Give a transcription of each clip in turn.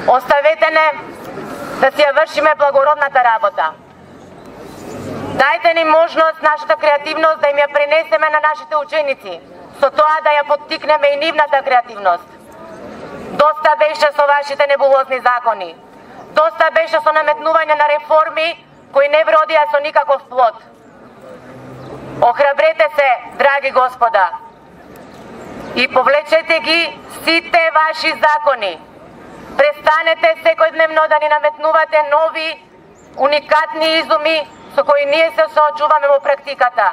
Оставете не да си ја вршиме благородната работа. Дайте ни можност нашата креативност да им ја пренесеме на нашите ученици, со тоа да ја поттикнеме и нивната креативност. Доста беше со вашите небулозни закони. Доста беше со наметнување на реформи кои не вродија со никаков плод. Охрабрете се, драги господа, и повлечете ги сите ваши закони. Престанете секојдневно да ни наметнувате нови, уникатни изуми со кои ние се соочуваме во практиката.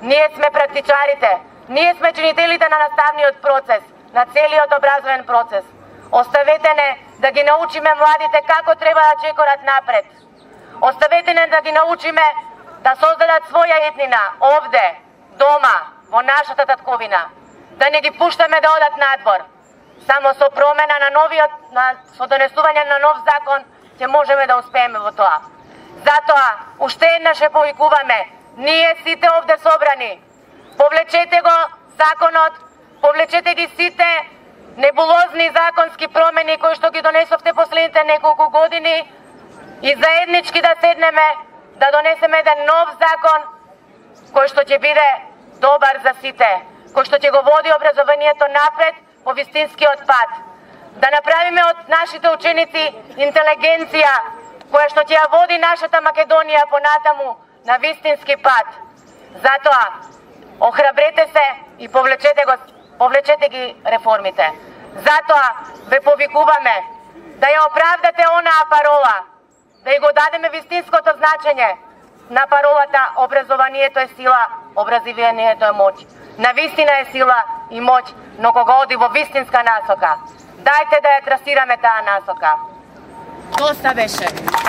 Ние сме практичарите, ние сме чинителите на наставниот процес, на целиот образовен процес. Оставете не да ги научиме младите како треба да чекорат напред. Оставете не да ги научиме да создадат своја етнина овде, дома, во нашата татковина. Да не ги пуштаме да одат надвор. Само со промена на со донесување на нов закон ќе можеме да успееме во тоа. Затоа, уште еднаш ќе повикуваме, ние сите овде собрани, повлечете го законот, повлечете ги сите небулозни законски промени кои што ги донесовте последните неколку години и заеднички да седнеме да донесеме еден нов закон кој што ќе биде добар за сите, кој што ќе го води образованието напред по вистинскиот пат. Да направиме од нашите ученици интелигенција која што ќе ја води нашата Македонија понатаму на вистински пат. Затоа, охрабрете се и повлечете ги реформите. Затоа ве повикуваме да ја оправдате онаа парола, да ја го дадеме вистинското значење на паролата образованието е сила, образованието е моќ. Навистина е сила и моќ, но кога оди во вистинска насока. Дајте да ја трасираме таа насока. Доста беше.